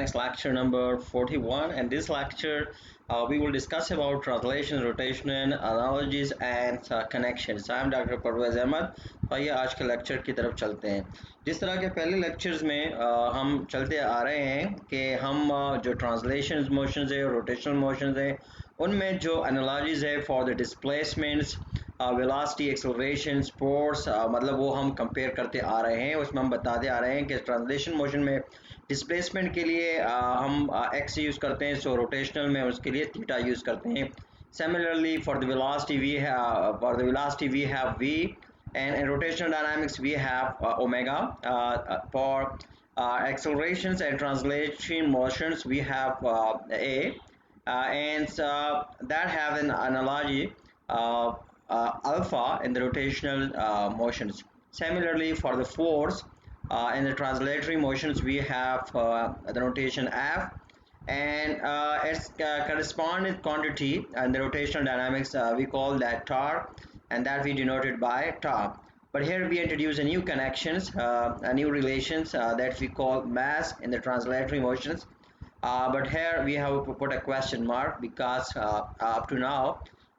Mechanics lecture number 41. And this lecture we will discuss about translation, rotation, analogies and connections. I am Dr. Parvez Ahmad. तो आइए आज के lecture की तरफ चलते हैं। जिस तरह के पहले लेक्चर्स में हम चलते आ रहे हैं कि हम जो ट्रांसलेशन मोशंस है और रोटेशनल मोशंस है उनमें जो एनालॉजीज है for the displacements velocity acceleration force मतलब वो हम कंपेयर करते आ रहे हैं। उसमें हम बताते आ रहे हैं कि ट्रांसलेशन मोशन में डिस्प्लेसमेंट के लिए हम एक्स यूज़ करते हैं, सो रोटेशनल में उसके लिए थीटा यूज़ करते हैं। Similarly, for the velocity we have v, and in rotational dynamics we have omega. For accelerations and translation motions we have a, and that have an analogy alpha in the rotational motions. Similarly, for the force in the translatory motions we have the notation f, and its corresponding quantity in the rotational dynamics we call that torque, and that we denoted by tau. But here we introduce a new connections, a new relations that we call mass in the translatory motions. But here we have put a question mark because up to now,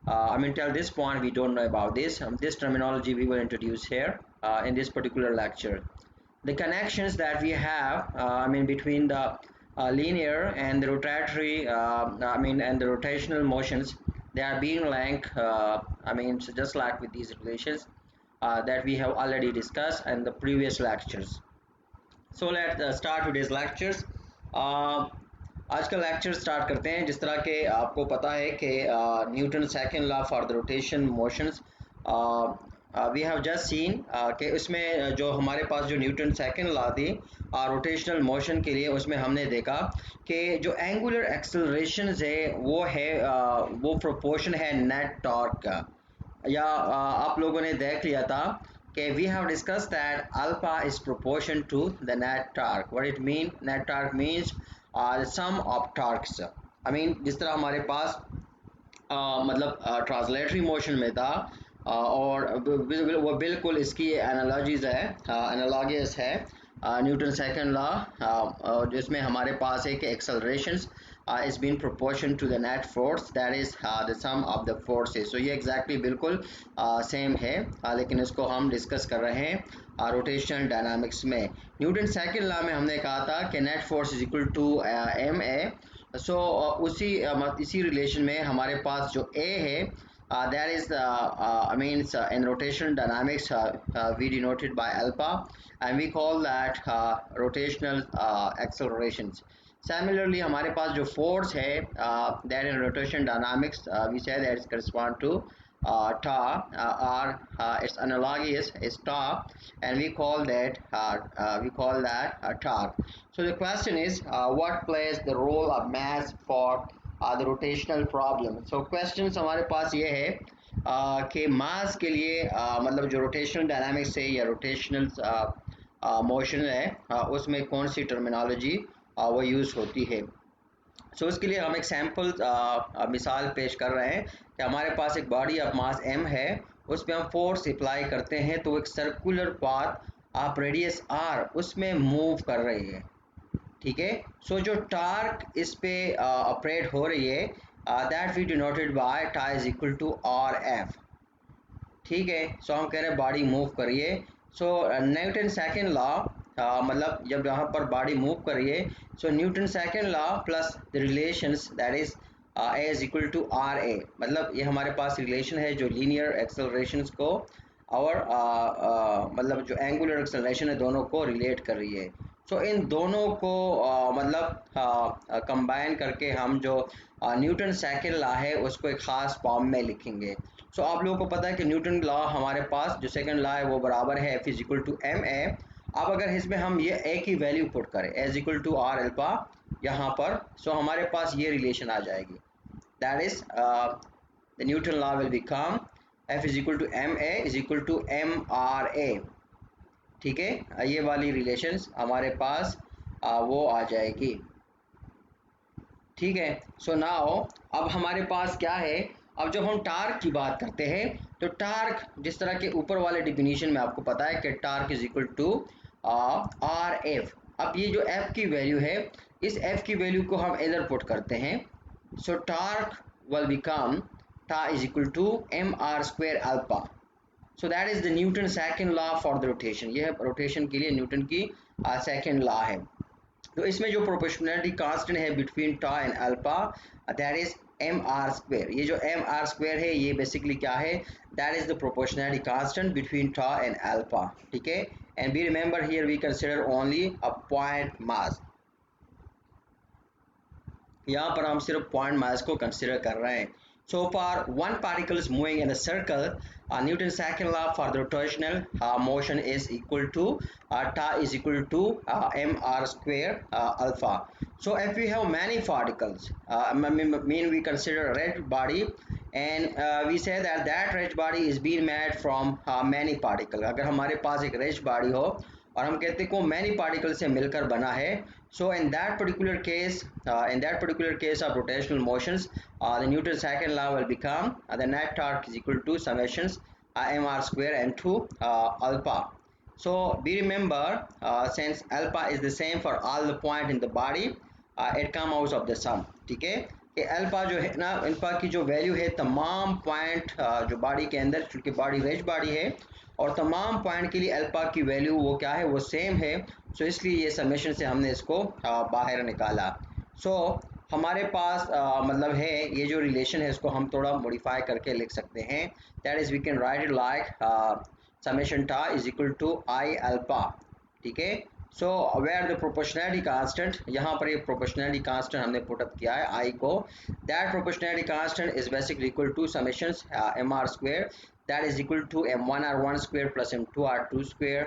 I mean till this point we don't know about this. This terminology we will introduce here in this particular lecture. The connections that we have, I mean between the linear and the rotatory, and the rotational motions, they are being linked. So just like with these relations that we have already discussed in the previous lectures. So let's start today's lectures. आज का lecture start करते हैं। जिस तरह के आपको पता है कि Newton second law for the rotation motions we have just seen कि उसमें जो हमारे पास जो न्यूटन सेकंड लॉ थी रोटेशनल मोशन के लिए, उसमें हमने देखा कि जो एंगुलर एक्सेलरेशन है वो प्रोपोर्शन है नेट टॉर्क का, या आप लोगों ने देख लिया था कि we have discussed that alpha is proportion to the net torque. What it mean? Net torque means the sum of torques. I mean जिस तरह हमारे पास मतलब ट्रांसलेटरी मोशन में था और वो बिल्कुल इसकी एनालॉजीज है, एनालॉगियस है न्यूटन सेकंड लॉ, जिसमें हमारे पास है कि एक्सेलरेशंस is being proportion to the net force, that is the sum of the forces. So ये exactly बिल्कुल सेम है, लेकिन इसको हम डिस्कस कर रहे हैं रोटेशनल डायनामिक्स में। न्यूटन सेकंड लॉ में हमने कहा था कि net force is equal to M A. So इसी रिलेशन में हमारे पास जो ए है that is in rotational dynamics we denoted by alpha, and we call that rotational accelerations. Similarly हमारे पास जो force है that in rotation dynamics we say that is correspond to tau, or its analogy is tau, and we call that torque. So the question is what plays the role of mass for the rotational problem. So questions हमारे पास ये है कि मास के लिए मतलब जो rotational dynamics है या रोटेशनल मोशन है उसमें कौन सी टर्मिनोलॉजी वो यूज़ होती है। सो इसके लिए हम एक सैम्पल मिसाल पेश कर रहे हैं कि हमारे पास एक बॉडी ऑफ मास m है, उस पर हम फोर्स अप्लाई करते हैं तो एक circular path of radius r उसमें मूव कर रही है, ठीक है। सो जो टार्क इस पे ऑपरेट हो रही है that we denoted by tau is equal to R F, ठीक है। सो हम कह रहे हैं बॉडी मूव करिए। सो न्यूटन सेकंड लॉ मतलब जब यहाँ पर बॉडी मूव करिए, so Newton second law plus the relations that is A is equal to R A, मतलब ये हमारे पास रिलेशन है जो लीनियर एक्सेलरेशंस को और मतलब जो एंगुलर एक्सेलरेशन है दोनों को रिलेट कर रही है। सो इन दोनों को कंबाइन करके हम जो न्यूटन सेकंड लॉ है उसको एक ख़ास फॉर्म में लिखेंगे। सो आप लोगों को पता है कि न्यूटन लॉ हमारे पास जो सेकंड लॉ है वो बराबर है F is equal to M A. अब अगर इसमें हम ये ए की वैल्यू पुट करें as equal to R alpha यहाँ पर, सो हमारे पास ये रिलेशन आ जाएगी, that is the Newton law will become F is equal to M A is equal to M R A, ठीक है। ये वाली रिलेशंस हमारे पास वो आ जाएगी, ठीक है। सो नाउ अब हमारे पास क्या है, अब जब हम टार्क की बात करते हैं तो टार्क जिस तरह के ऊपर वाले डिफिनीशन में आपको पता है कि torque is equal to R F. अब ये जो एफ की वैल्यू है इस f की वैल्यू को हम इधर पुट करते हैं, so torque will become tau is equal to M R square alpha. So that is the Newton second law for the rotation. यह रोटेशन के लिए न्यूटन की सेकंड लॉ है। तो इसमें जो प्रोपोर्शनैलिटी कांस्टेंट है between tau and alpha, that is M R square. ये जो एम आर स्क्वायर है ये बेसिकली क्या है, that is the proportionality constant between tau and alpha, ठीक है। And we remember here we consider only a point mass. यहाँ पर हम सिर्फ पॉइंट मास को कंसिडर कर रहे हैं। So far, one particle is moving in a circle. Newton's second law for the rotational motion is equal to ta is equal to mr square alpha. So if we have many particles, mean we consider a red body, and we say that that red body is being made from many particles. अगर हमारे पास एक red body हो और हम कहते हैं कि वो मैनी पार्टिकल से मिलकर बना है, so in that particular case of rotational motions, the Newton's second law will become the net torque is equal to summations mr square and 2 alpha. So we remember, since alpha is the same for all the point in the body, it come out of the sum, ठीक है। कि alpha जो है ना, alpha की जो value है तमाम पॉइंट जो बॉडी के अंदर, चूँकि बॉडी रेज बॉडी है और तमाम पॉइंट के लिए अल्फा की वैल्यू वो क्या है, वो सेम है। सो इसलिए ये समेशन से हमने इसको बाहर निकाला। सो हमारे पास मतलब है ये जो रिलेशन है इसको हम थोड़ा मॉडिफाई करके लिख सकते हैं, that is we can write it like summation tau is equal to I alpha, ठीक है। So where the proportionality constant, यहाँ पर ये प्रोपोर्शनैलिटी कांस्टेंट हमने पुटअप किया है आई को, that proportionality constant is basically equal to summations M R square, that is equal to m1r1 square plus m2r2 square,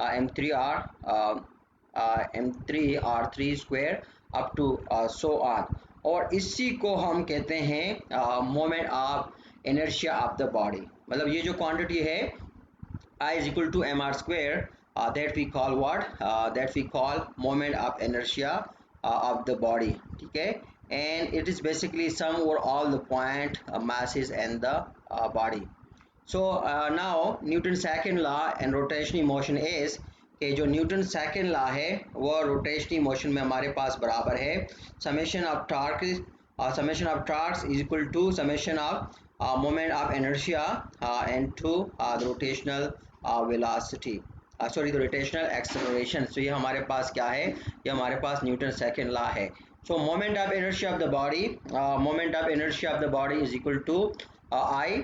m3r3 square up to so on। और इसी को हम कहते हैं moment of inertia of the body. मतलब ये जो quantity है I is equal to mr square, that we call what, that we call moment of inertia of the body, ठीक है। and it is basically sum over all the point masses and the body। So now Newton's second law and rotational motion is कि जो Newton second law है वो rotational motion में हमारे पास बराबर है summation of torques is equal to summation of moment of inertia and to the rotational velocity, sorry the rotational acceleration. So ये हमारे पास क्या है, ये हमारे पास न्यूटन सेकेंड लॉ है। So moment of inertia of the body is equal to I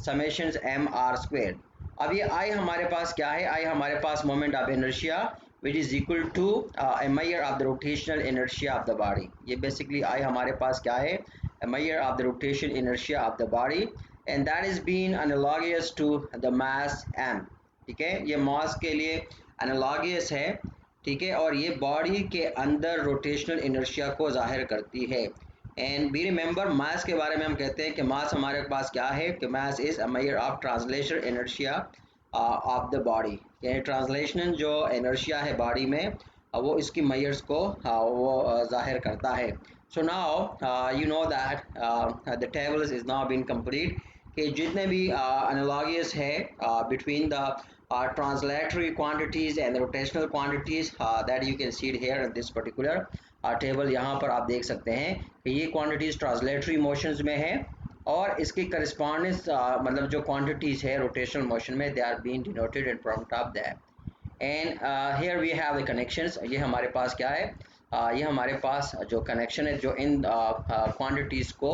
summations M R square. अब ये आई हमारे पास क्या है, आई हमारे पास moment of inertia which is equal to a measure of the rotational inertia of the body. ये basically I हमारे पास क्या है, a measure of the rotation inertia of the body, and that is been analogous to the mass m, ठीक है। ये मास के लिए एनालॉगस है, ठीक है, और ये बॉडी के अंदर रोटेशनल इनर्शिया को जाहिर करती है। एंड वी रिमेंबर मास के बारे में हम कहते हैं कि मास हमारे पास क्या है, कि mass is a measure of translational inertia of the body. यानी ट्रांसलेशनल जो इनर्शिया है बॉडी में वो इसकी मेजर्स को वो जाहिर करता है। So now you know that the tables is now been complete, कि जितने भी एनालॉगस है between the translatory quantities and the rotational quantities that you can see it here in this particular table। यहाँ पर आप देख सकते हैं कि ये quantities translatory motions में है और इसकी correspondence मतलब जो quantities है rotational motion में they are being denoted in front of that। and here we have the connections। ये हमारे पास क्या है, ये हमारे पास जो connection है जो इन quantities को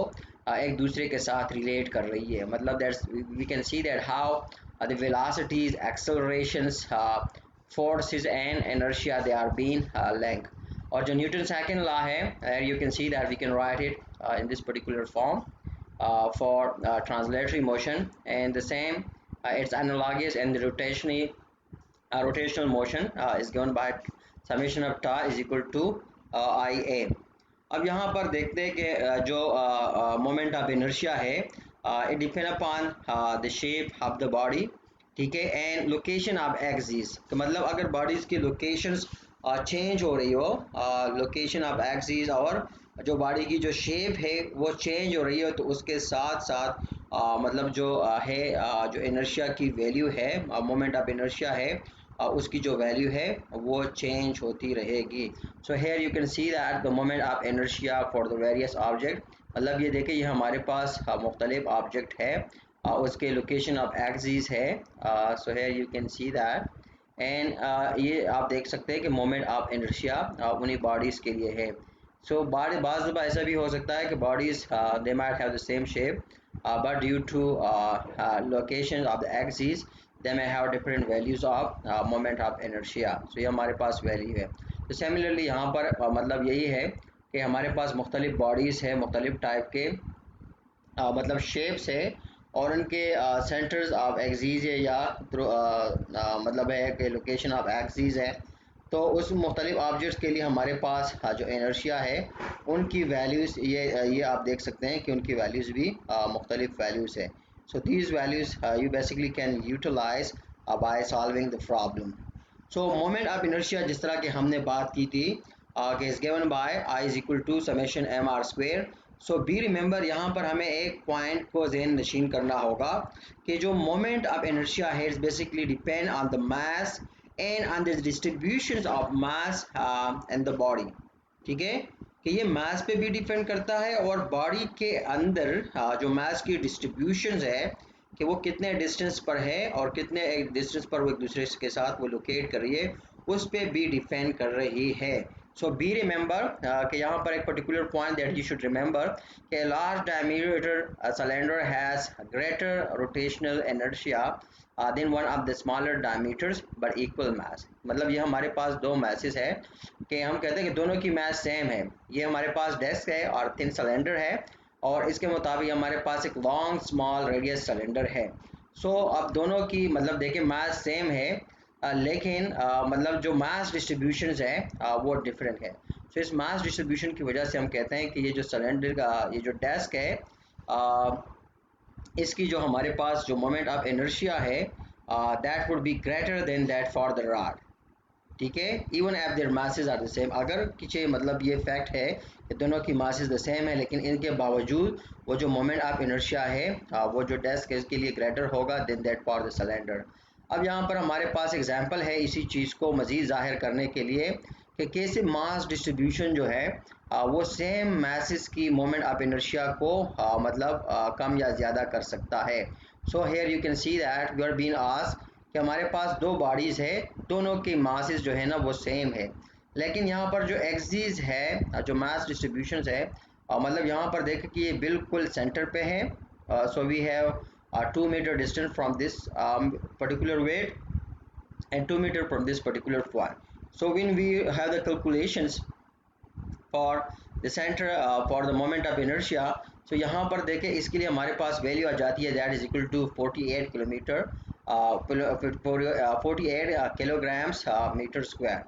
एक दूसरे के साथ relate कर रही है। मतलब that's we can see that how the velocities, accelerations, forces and inertia they are being linked। और जो न्यूटन सेकेंड लॉ है you can see that we can write it in this particular form for translatory motion, and the same it's analogous and the rotational motion is given by summation of tau is equal to IA। अब यहाँ पर देखते हैं कि जो moment of inertia है it depend upon the shape of the body, ठीक है, एंड लोकेशन ऑफ एक्सिस। मतलब अगर बॉडीज़ की लोकेशंस चेंज हो रही हो, लोकेशन ऑफ एक्सिस और जो बॉडी की जो शेप है वो चेंज हो रही हो, तो उसके साथ साथ मतलब जो है जो इनर्शिया की वैल्यू है, मोमेंट ऑफ इनर्शिया है उसकी जो वैल्यू है वो चेंज होती रहेगी। सो here you can see that the moment of inertia for the various object, मतलब ये देखिए ये हमारे पास मुख्तलिफ ऑब्जेक्ट है, उसके लोकेशन ऑफ एक्सिस है। So here you can see that and ये आप देख सकते हैं कि मोमेंट ऑफ इनर्शिया उन्हीं बॉडीज़ के लिए है। सो बाज़ दफ़ा ऐसा भी हो सकता है कि bodies they might have the same shape but due to location of the axis they may have different values of moment of inertia। so ये हमारे पास वैल्यू है। तो सिमिलरली यहाँ पर मतलब यही है कि हमारे पास मुख्तलिफ बॉडीज़ है, मुख्तलिफ टाइप के मतलब शेप्स है, और उनके सेंटर्स ऑफ एक्सिस है या मतलब है कि लोकेशन ऑफ एक्सिस है। तो उस मुख्तलिफ ऑब्जेक्ट्स के लिए हमारे पास जो इनर्शिया है उनकी वैल्यूज़ ये आप देख सकते हैं कि उनकी वैल्यूज़ भी मुख्तलिफ वैल्यूज़ है। So these values you basically can utilise by solving the problem. So moment of inertia जिस तरह की हमने बात की थी कि is given by I is equal to summation M R square. So be remember यहाँ पर हमें एक पॉइंट को ज़हन नशीन करना होगा कि जो मोमेंट ऑफ इनर्शिया है is basically depend on the mass and on the distribution of mass and the body. ठीक है कि ये मास पे भी डिपेंड करता है और बॉडी के अंदर जो मास की डिस्ट्रीब्यूशन है कि वो कितने डिस्टेंस पर है और कितने एक डिस्टेंस पर वो एक दूसरे के साथ वो लोकेट कर रही है उस पर भी डिपेंड कर रही है। सो बी रिमेंबर कि यहाँ पर एक particular point that you should remember कि large diameter cylinder has greater rotational inertia than one of the smaller diameters but equal mass. मतलब ये हमारे पास दो मैसेज है कि हम कहते हैं कि दोनों की मास सेम है। ये हमारे पास डेस्क है और थिन सिलेंडर है और इसके मुताबिक हमारे पास एक लॉन्ग स्मॉल रेडियस सिलेंडर है। सो अब दोनों की मतलब देखिए मास सेम है लेकिन मतलब जो मास डिस्ट्रीब्यूशन है वो डिफरेंट है। सो इस मास डिस्ट्रीब्यूशन की वजह से हम कहते हैं कि ये जो सिलेंडर का ये जो डेस्क है इसकी जो हमारे पास जो मोमेंट ऑफ इनर्शिया है that would be greater than that for the rod. ठीक है, even if their masses are the same. अगर किसी मतलब ये फैक्ट है कि दोनों की मासेस द सेम है लेकिन इनके बावजूद वो जो मोमेंट ऑफ इनर्शिया है वो जो डेस्क है इसके लिए ग्रेटर होगा then that for the cylinder. अब यहाँ पर हमारे पास एग्जांपल है इसी चीज़ को मज़ीद ज़ाहिर करने के लिए कि कैसे मास डिस्ट्रीब्यूशन जो है वो सेम मैसेस की मोमेंट ऑफ इनर्शिया को मतलब कम या ज़्यादा कर सकता है। So here you can see that you are been asked कि हमारे पास दो बॉडीज़ है, दोनों की मासेस जो है ना वो सेम है, लेकिन यहाँ पर जो एक्सिस है जो मास डिस्ट्रीब्यूशन है मतलब यहाँ पर देखें कि ये बिल्कुल सेंटर पे है। So we have 2 metre distance from this particular weight and 2 meter from this particular point. So when we have the calculations for the center for the moment of inertia, so यहाँ पर देखें इसके लिए हमारे पास value आ जाती है that is equal to 48 kilometre 48 kilograms metre square.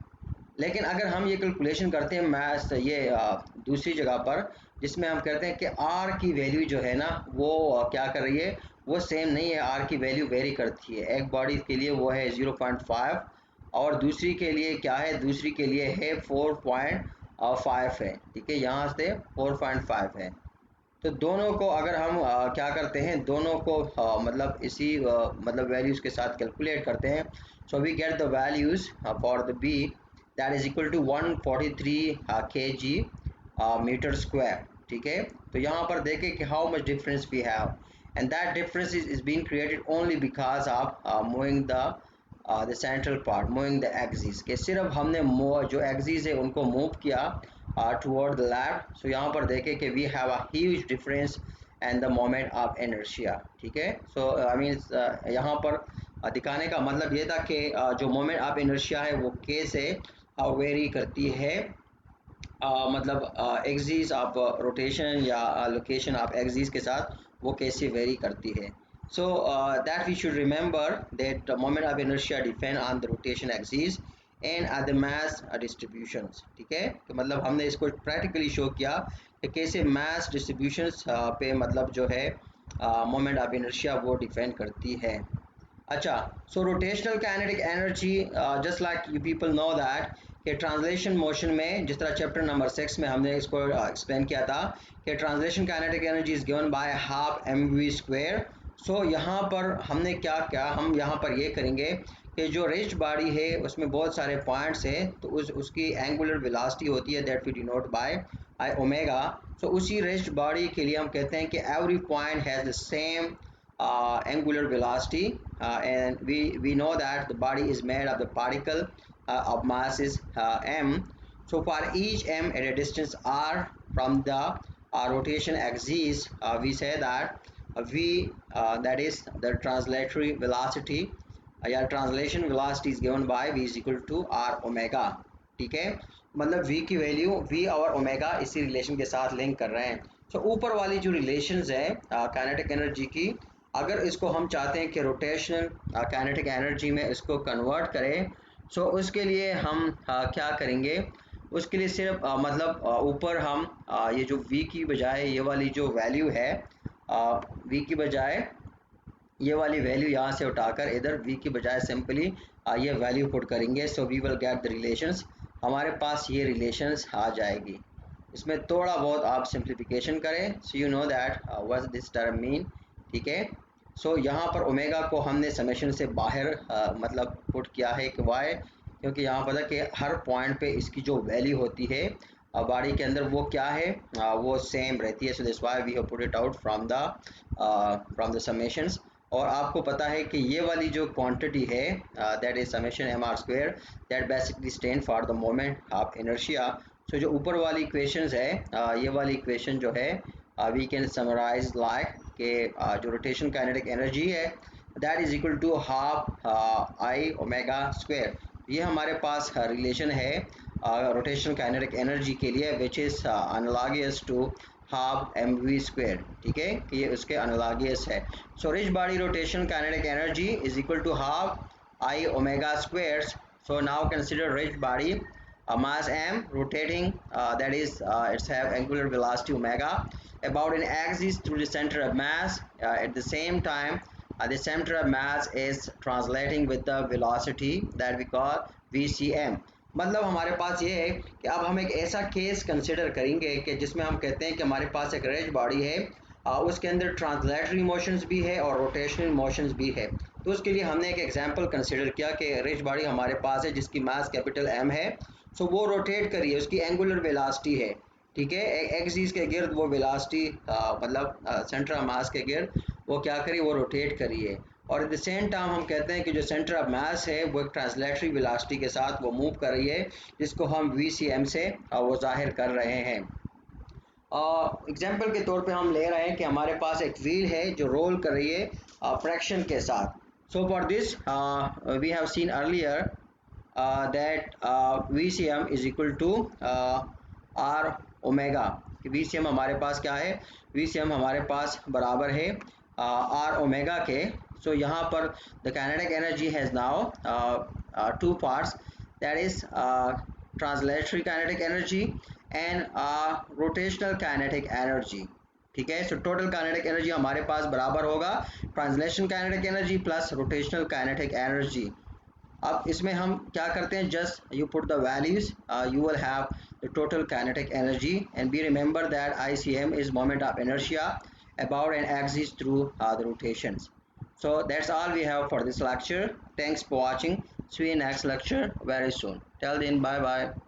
लेकिन अगर हम ये कैलकुलेशन करते हैं मैथ ये दूसरी जगह पर जिसमें हम कहते हैं कि आर की वैल्यू जो है ना वो क्या कर रही है वो सेम नहीं है, आर की वैल्यू वेरी करती है। एक बॉडी के लिए वो है 0.5 और दूसरी के लिए क्या है, दूसरी के लिए है 4.5 है। ठीक है, यहाँ से 4.5 है। तो दोनों को अगर हम क्या करते हैं दोनों को मतलब इसी मतलब वैल्यूज़ के साथ कैलकुलेट करते हैं। So we get the values for the B that is equal to 143 kg metre square. ठीक है, तो यहाँ पर देखें कि how much difference we have and that difference is being created only because of moving the central part, moving the axis, कि सिर्फ हमने जो एक्सिस है उनको मूव किया toward the left। सो यहाँ पर देखें कि we have a huge difference and the moment of inertia. ठीक है, सो आई मीन यहाँ पर दिखाने का मतलब ये था कि जो मोमेंट ऑफ इनर्शिया है वो कैसे वेरी करती है मतलब एक्सिस ऑफ रोटेशन या लोकेशन ऑफ एक्सिस के साथ वो कैसे वेरी करती है। So that we should remember that moment of inertia depend on the rotation axis and the mass distributions. ठीक है, तो मतलब हमने इसको प्रैक्टिकली शो किया कि कैसे मास डिस्ट्रीब्यूशंस पे मतलब जो है मोमेंट ऑफ इनर्शिया वो डिपेंड करती है। अच्छा, so rotational kinetic energy just like you people know that कि ट्रांसलेशन मोशन में जिस तरह चैप्टर नंबर 6 में हमने इसको एक्सप्लेन किया था कि translation kinetic energy is given by half mv square. So यहाँ पर हमने क्या क्या हम यहाँ पर ये करेंगे कि जो रिज्ड बॉडी है उसमें बहुत सारे पॉइंट्स हैं, तो उसकी एंगुलर वेलोसिटी होती है that we denote by I omega. So उसी रिज्ड बॉडी के लिए हम कहते हैं कि every point has the same angular velocity, and we know that the body is made of the particle of mass is m. So for each m at a distance r from the rotation axis, we say that v that is the translatory velocity, या translation velocity is given by v is equal to r omega. ठीक है, मतलब v की value v और omega इसी relation के साथ link कर रहे हैं। सो ऊपर वाली जो रिलेशंस है काइनेटिक एनर्जी की, अगर इसको हम चाहते हैं कि रोटेशनल काइनेटिक एनर्जी में इसको कन्वर्ट करें, सो उसके लिए हम क्या करेंगे, उसके लिए सिर्फ मतलब ऊपर हम ये जो v की बजाय ये वाली जो वैल्यू है v की बजाय ये वाली वैल्यू यहाँ से उठाकर इधर v की बजाय सिंपली ये वैल्यू पुट करेंगे। So we will get the relations, हमारे पास ये रिलेशंस आ जाएगी। इसमें थोड़ा बहुत आप सिंप्लीफिकेशन करें, so you know that what this term mean. ठीक है, सो यहाँ पर ओमेगा को हमने समेशन से बाहर मतलब पुट किया है कि वाई, क्योंकि यहाँ पता कि हर पॉइंट पे इसकी जो वैल्यू होती है बॉडी के अंदर वो क्या है, वो सेम रहती है। So this why we have put it out from the summations. और आपको पता है कि ये वाली जो क्वांटिटी है that is summation M R square, that basically stand for the moment of inertia. So जो ऊपर वाली इक्वेशंस है ये वाली इक्वेशन जो है वी कैन समराइज लाइक के जो रोटेशन काइनेटिक एनर्जी है that is equal to half I omega square. ये हमारे पास रिलेशन है रोटेशन काइनेटिक एनर्जी के लिए which is analogous to half M V square. ठीक है, कि ये उसके एनालॉगस है। So rich body rotation kinetic energy is equal to half I omega squares. So now consider rich body, a mass m rotating, that is it's have angular velocity omega about an axis through the center of mass. At the same time, the center of mass is translating with the velocity that we call vcm। मतलब हमारे पास ये है कि अब हम एक ऐसा केस कंसिडर करेंगे कि जिसमें हम कहते हैं कि हमारे पास एक रिच बॉडी है, उसके अंदर ट्रांसलेटरी मोशंस भी है और रोटेशनल मोशंस भी है। तो उसके लिए हमने एक एग्जांपल कंसिडर किया कि रिच बॉडी हमारे पास है जिसकी मास कैपिटल एम है। सो वो रोटेट कर रही है, उसकी एंगुलर वेलोसिटी है। ठीक है, एक्सिस के गिर्द वो वेलोसिटी मतलब सेंटर ऑफ मास के गिर्द वो क्या करी, वो रोटेट करी है। और एट द सेम टाइम हम कहते हैं कि जो सेंटर ऑफ मास है वो एक ट्रांसलेटरी वेलोसिटी के साथ वो मूव कर रही है, जिसको हम वी सी एम से वो जाहिर कर रहे हैं। एग्जाम्पल के तौर पे हम ले रहे हैं कि हमारे पास एक व्हील है जो रोल कर रही है फ्रैक्शन के साथ। So for this we have seen earlier that VCM is equal to R omega. VCM हमारे पास क्या है, VCM हमारे पास बराबर है R ओमेगा के। सो यहाँ पर the kinetic energy has now two parts, that is translatory kinetic energy and rotational kinetic energy. ठीक है, सो टोटल काइनेटिक एनर्जी हमारे पास बराबर होगा translation kinetic energy plus rotational kinetic energy. अब इसमें हम क्या करते हैं, just you put the values, you will have the total kinetic energy and be remember that ICM is moment of inertia about an axis through the rotations. So that's all we have for this lecture. Thanks for watching. See you in next lecture very soon. Till then, bye bye.